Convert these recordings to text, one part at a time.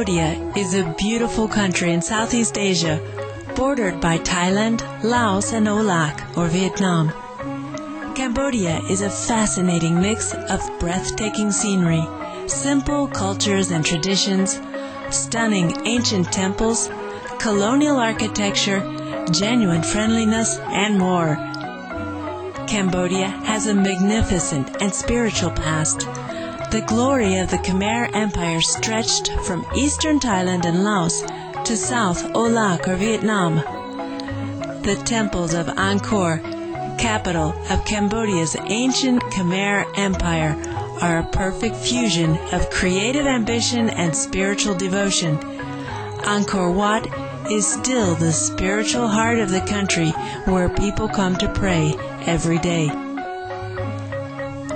Cambodia is a beautiful country in Southeast Asia, bordered by Thailand, Laos, and Olac, or Vietnam. Cambodia is a fascinating mix of breathtaking scenery, simple cultures and traditions, stunning ancient temples, colonial architecture, genuine friendliness, and more. Cambodia has a magnificent and spiritual past. The glory of the Khmer Empire stretched from eastern Thailand and Laos to South Olac or Vietnam. The temples of Angkor, capital of Cambodia's ancient Khmer Empire, are a perfect fusion of creative ambition and spiritual devotion. Angkor Wat is still the spiritual heart of the country where people come to pray every day.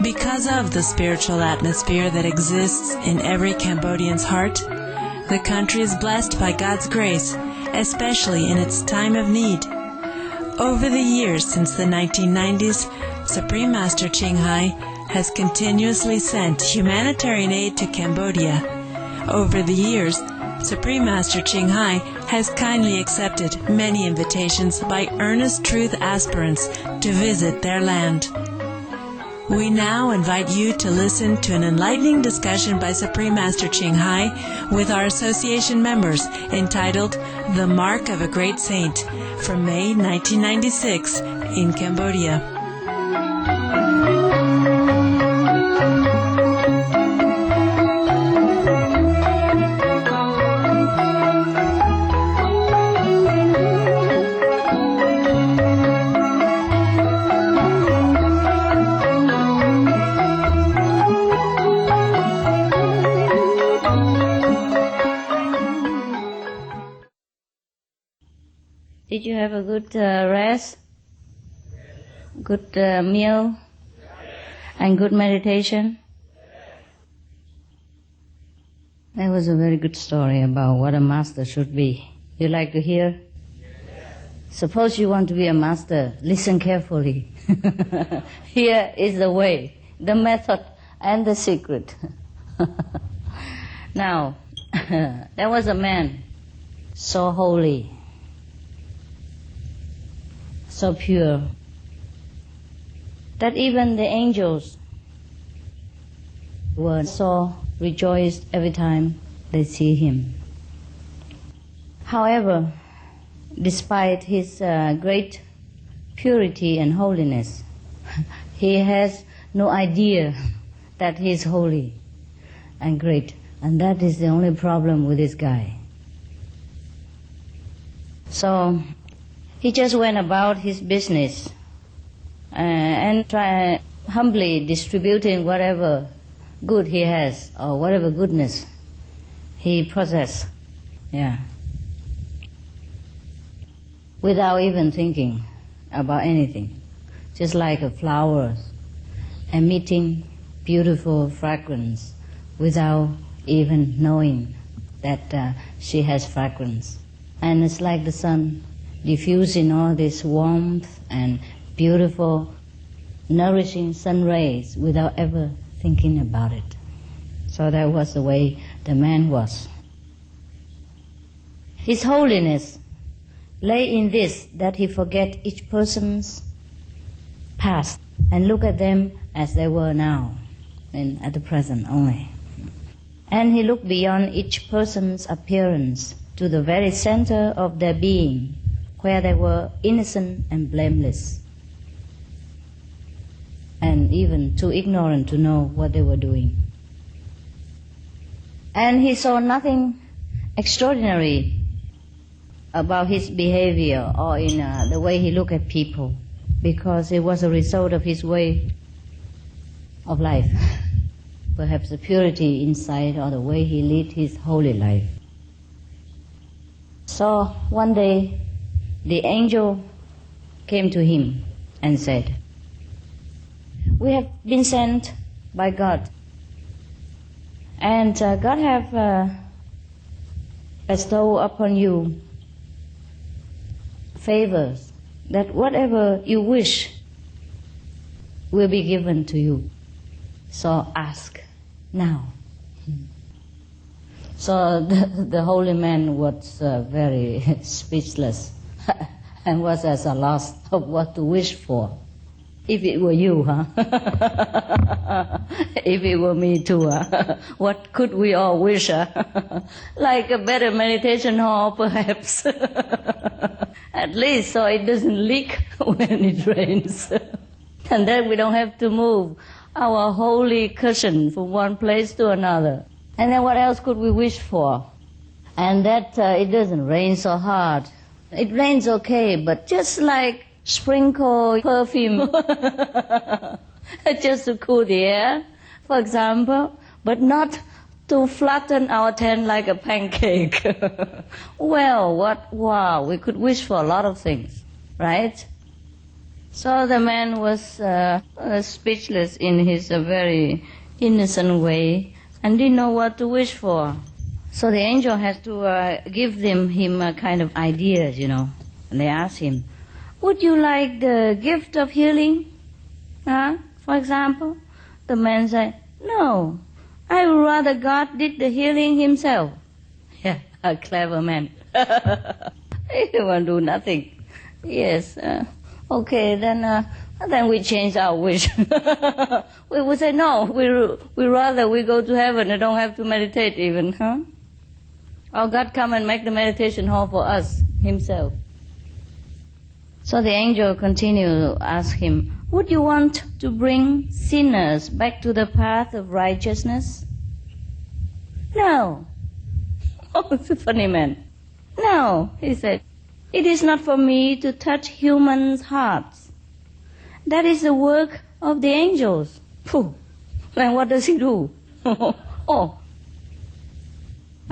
Because of the spiritual atmosphere that exists in every Cambodian's heart, the country is blessed by God's grace, especially in its time of need. Over the years since the 1990s, Supreme Master Ching Hai has continuously sent humanitarian aid to Cambodia. Over the years, Supreme Master Ching Hai has kindly accepted many invitations by earnest truth aspirants to visit their land. We now invite you to listen to an enlightening discussion by Supreme Master Ching Hai with our association members entitled The Mark of a Great Saint from May 1996 in Cambodia. Did you have a good rest, good meal, and good meditation? That was a very good story about what a master should be. You like to hear? Suppose you want to be a master, listen carefully. Here is the way, the method, and the secret. Now, there was a man so holy, so pure, that even the angels were so rejoiced every time they see him. However, despite his great purity and holiness, he has no idea that he is holy and great, and that is the only problem with this guy. So he just went about his business and tried humbly distributing whatever good he has or whatever goodness he possesses, without even thinking about anything, just like a flower emitting beautiful fragrance without even knowing that she has fragrance. And it's like the sun diffusing all this warmth and beautiful, nourishing sun rays without ever thinking about it. So that was the way the man was. His holiness lay in this, that he forget each person's past and look at them as they were now and at the present only. And he looked beyond each person's appearance to the very center of their being, where they were innocent and blameless, and even too ignorant to know what they were doing. And he saw nothing extraordinary about his behavior or in the way he looked at people, because it was a result of his way of life, perhaps the purity inside or the way he lived his holy life. So one day, the angel came to him and said, "We have been sent by God, and God have bestowed upon you favors, that whatever you wish will be given to you. So ask now." So the holy man was very speechless and was at a loss of what to wish for. If it were you, huh? If it were me too, what could we all wish? Like a better meditation hall, perhaps. At least so it doesn't leak when it rains. And then we don't have to move our holy cushion from one place to another. And then what else could we wish for? And that it doesn't rain so hard. It rains okay, but just like sprinkle perfume just to cool the air, for example, but not to flatten our tent like a pancake. Well, wow, we could wish for a lot of things, right? So the man was speechless in his very innocent way and didn't know what to wish for. So the angel has to give him a kind of ideas, And they asked him, would you like the gift of healing? For example? The man said, no, I would rather God did the healing himself. Yeah, a clever man. He won't do nothing. Yes, okay, then we change our wish. We would say, no, we rather we go to heaven and don't have to meditate even, Or God come and make the meditation hall for us, himself. So the angel continued to ask him, would you want to bring sinners back to the path of righteousness? No. Oh, it's a funny man. No, he said, it is not for me to touch humans' hearts. That is the work of the angels. Phew. Then what does he do? So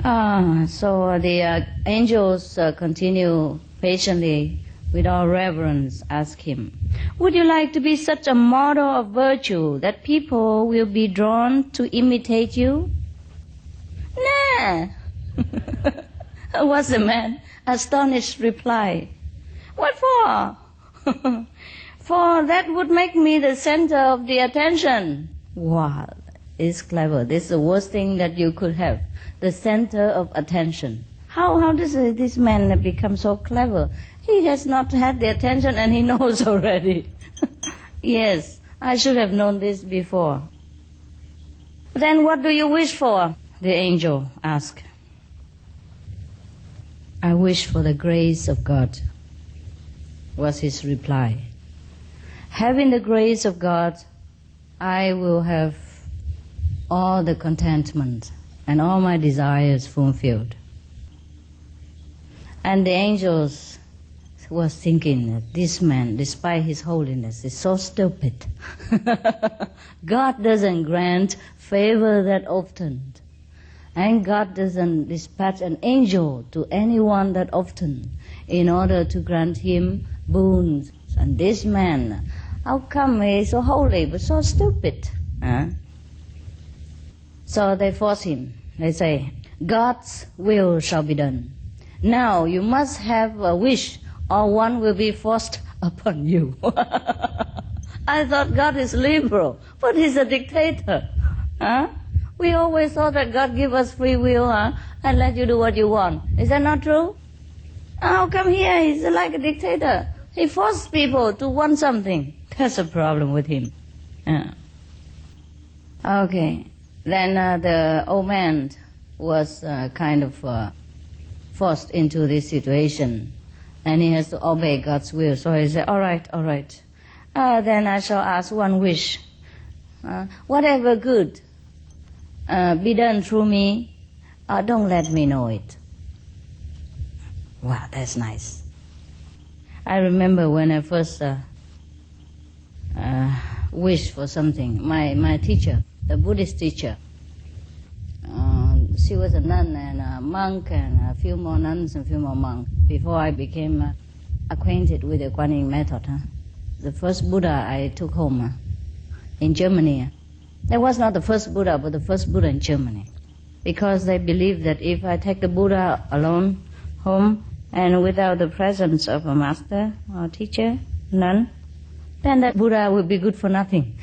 the angels continue patiently, with all reverence, ask him, would you like to be such a model of virtue that people will be drawn to imitate you? Nah. Was the man astonished reply. What for? For that would make me the center of the attention. Wow, it's clever. This is the worst thing that you could have, the center of attention. How does this man become so clever? He has not had the attention and he knows already. Yes, I should have known this before. Then what do you wish for? The angel asked. I wish for the grace of God, was his reply. Having the grace of God, I will have all the contentment and all my desires fulfilled. And the angels was thinking that this man, despite his holiness, is so stupid. God doesn't grant favor that often. And God doesn't dispatch an angel to anyone that often in order to grant him boons. And this man, how come he is so holy but so stupid? So they force him. They say, God's will shall be done. Now you must have a wish or one will be forced upon you. I thought God is liberal, but he's a dictator. We always thought that God give us free will and let you do what you want. Is that not true? How come here he's like a dictator? He forces people to want something. That's a problem with him. Okay. Then the old man was kind of forced into this situation. And he has to obey God's will. So he said, all right. Then I shall ask one wish. Whatever good be done through me, don't let me know it. Wow, that's nice. I remember when I first wished for something, my teacher, the Buddhist teacher, she was a nun and a monk and a few more nuns and a few more monks before I became acquainted with the Kuan Yin method. The first Buddha I took home in Germany. That was not the first Buddha, but the first Buddha in Germany. Because they believed that if I take the Buddha alone home and without the presence of a master or teacher, nun, then that Buddha will be good for nothing.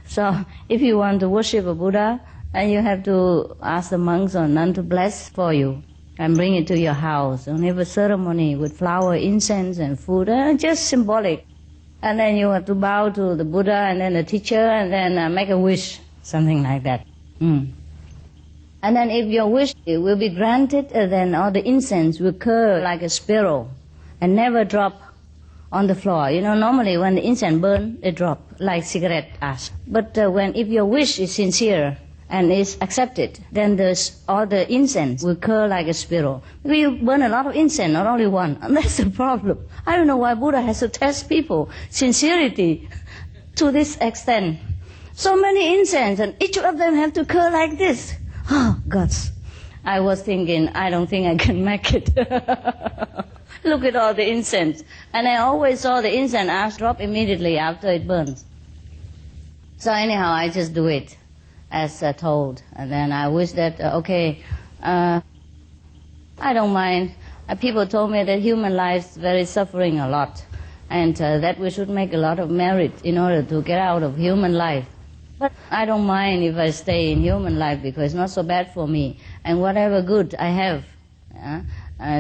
So if you want to worship a Buddha, And you have to ask the monks or nun to bless for you and bring it to your house and have a ceremony with flower, incense and food, just symbolic. And then you have to bow to the Buddha and then the teacher and then make a wish, something like that. And then if your wish will be granted, then all the incense will curl like a spiral and never drop on the floor. You know, normally when the incense burns, it drop like cigarette ash. But if your wish is sincere and is accepted, then all the incense will curl like a spiral. Because you burn a lot of incense, not only one, and that's the problem. I don't know why Buddha has to test people sincerity to this extent. So many incense, and each of them have to curl like this. Oh, gods. I was thinking, I don't think I can make it. Look at all the incense. And I always saw the incense ash drop immediately after it burns. So anyhow, I just do it as told. And then I wish that, I don't mind. People told me that human life is very suffering a lot. And that we should make a lot of merit in order to get out of human life. But I don't mind if I stay in human life because it's not so bad for me. And whatever good I have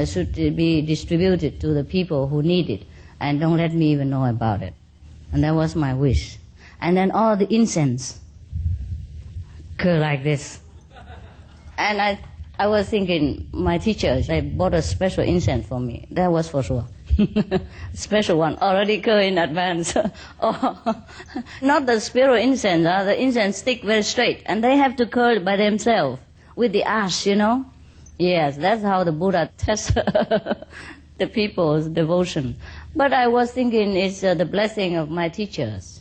should be distributed to the people who need it. And don't let me even know about it. And that was my wish. And then all the incense curl like this. And I was thinking, my teacher, they bought a special incense for me. That was for sure. Special one, already curl in advance. Not the spiral incense, the incense stick very straight. And they have to curl by themselves with the ash, you know. Yes, that's how the Buddha tests the people's devotion. But I was thinking it's the blessing of my teachers.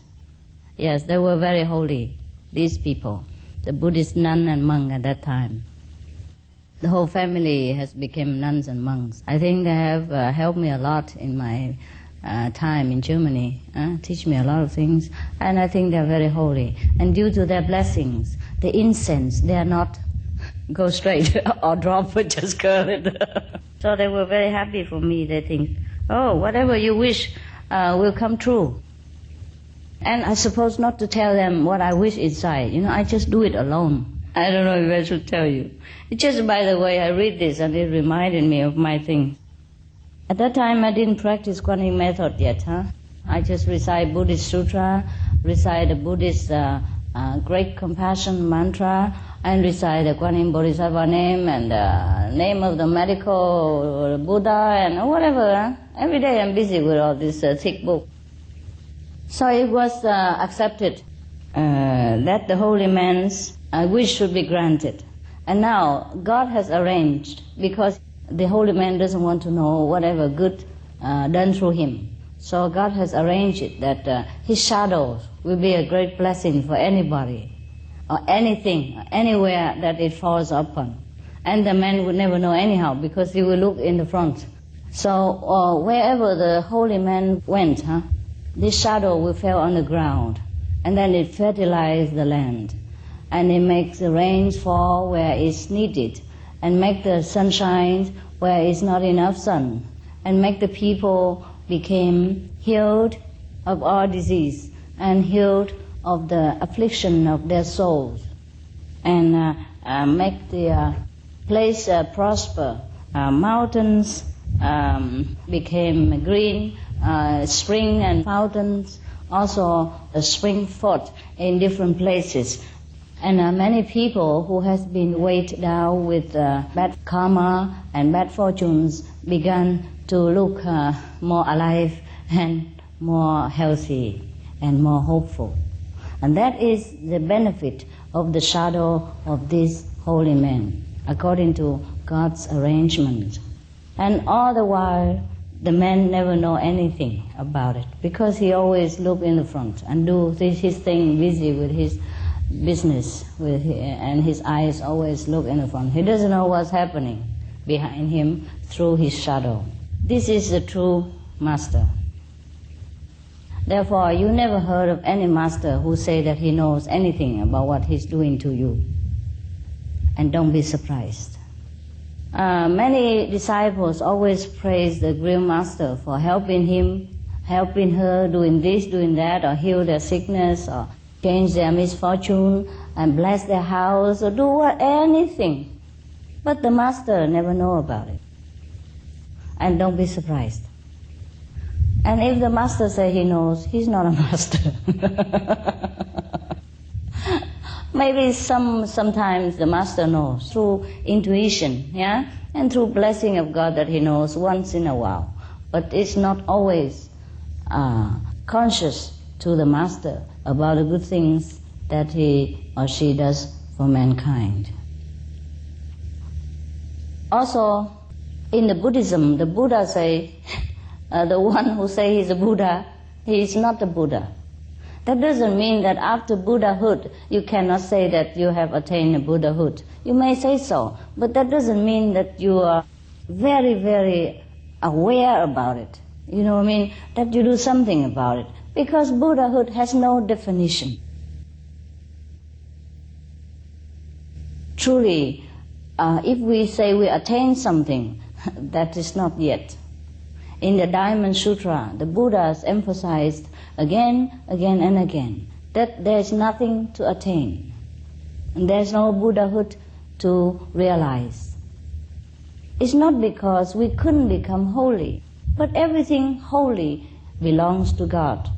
Yes, they were very holy, these people, the Buddhist nun and monk at that time. The whole family has become nuns and monks. I think they have helped me a lot in my time in Germany, teach me a lot of things, and I think they are very holy. And due to their blessings, the incense, they are not go straight or drop, but just curl it. So they were very happy for me. They think, oh, whatever you wish will come true. And I suppose not to tell them what I wish inside. You know, I just do it alone. I don't know if I should tell you. It's just by the way I read this, and it reminded me of my thing. At that time, I didn't practice Kuan method yet. I just recite Buddhist sutra, recite the Buddhist great compassion mantra, and recite the Kuan Bodhisattva name and the name of the medical Buddha and whatever. Every day I'm busy with all this thick book. So it was accepted that the holy man's wish should be granted. And now God has arranged, because the holy man doesn't want to know whatever good done through him. So God has arranged it that his shadow will be a great blessing for anybody, or anything, anywhere that it falls upon. And the man would never know anyhow, because he will look in the front. So wherever the holy man went, this shadow will fall on the ground, and then it fertilizes the land. And it makes the rains fall where it's needed, and make the sunshine where it's not enough sun, and make the people become healed of all disease, and healed of the affliction of their souls, and make the place prosper. Mountains became green, spring and fountains also spring forth in different places. And many people who has been weighed down with bad karma and bad fortunes began to look more alive and more healthy and more hopeful. And that is the benefit of the shadow of this holy man, according to God's arrangement. And all the while, the man never know anything about it, because he always look in the front and do his thing, busy with his business, and his eyes always look in the front. He doesn't know what's happening behind him through his shadow. This is the true master. Therefore, you never heard of any master who say that he knows anything about what he's doing to you. And don't be surprised. Many disciples always praise the real master for helping him, helping her, doing this, doing that, or heal their sickness, or change their misfortune and bless their house or do anything. But the master never know about it. And don't be surprised. And if the master say he knows, he's not a master. Maybe sometimes the master knows through intuition, yeah, and through blessing of God that he knows once in a while. But it's not always conscious to the master about the good things that he or she does for mankind. Also, in the Buddhism, the Buddha say, the one who say he's a Buddha, he is not a Buddha. That doesn't mean that after Buddhahood, you cannot say that you have attained a Buddhahood. You may say so, but that doesn't mean that you are very, very aware about it. You know what I mean? That you do something about it. Because Buddhahood has no definition. Truly, if we say we attain something, that is not yet. In the Diamond Sutra, the Buddhas emphasized again and again that there is nothing to attain. And there is no Buddhahood to realize. It's not because we couldn't become holy, but everything holy belongs to God,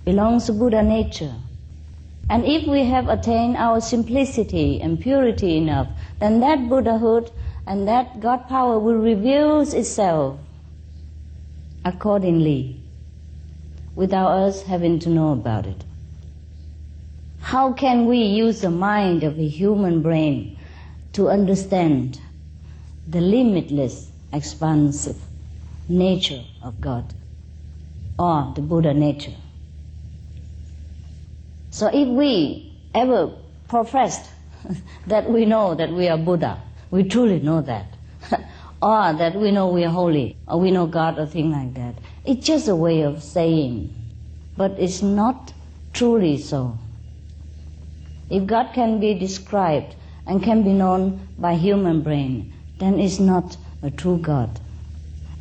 belongs to Buddha nature. And if we have attained our simplicity and purity enough, then that Buddhahood and that God power will reveal itself accordingly, without us having to know about it. How can we use the mind of a human brain to understand the limitless, expansive nature of God, or the Buddha nature? So if we ever professed that we know that we are Buddha, we truly know that, or that we know we are holy, or we know God, or things like that, it's just a way of saying, but it's not truly so. If God can be described and can be known by human brain, then it's not a true God.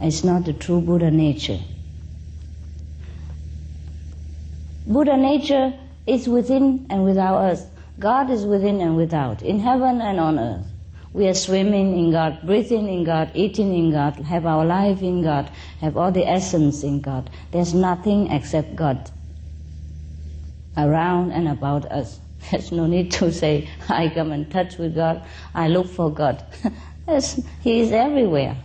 It's not the true Buddha nature. Buddha nature is within and without us. God is within and without, in heaven and on earth. We are swimming in God, breathing in God, eating in God, have our life in God, have all the essence in God. There's nothing except God around and about us. There's no need to say, I come in touch with God, I look for God. He is everywhere.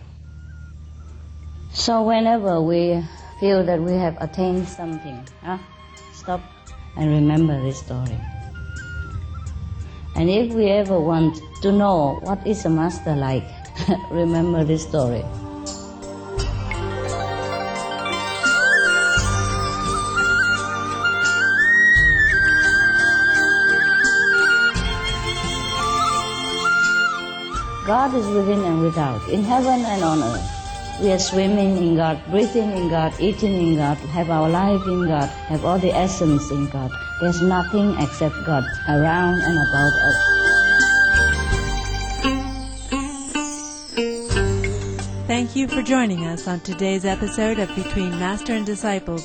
So whenever we feel that we have attained something, stop and remember this story. And if we ever want to know what is a master like, remember this story. God is within and without, in heaven and on earth. We are swimming in God, breathing in God, eating in God, have our life in God, have all the essence in God. There's nothing except God around and about us. Thank you for joining us on today's episode of Between Master and Disciples.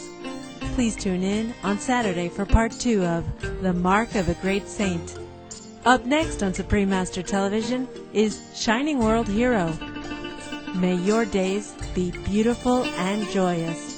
Please tune in on Saturday for Part 2 of The Mark of a Great Saint. Up next on Supreme Master Television is Shining World Hero. May your days be beautiful and joyous.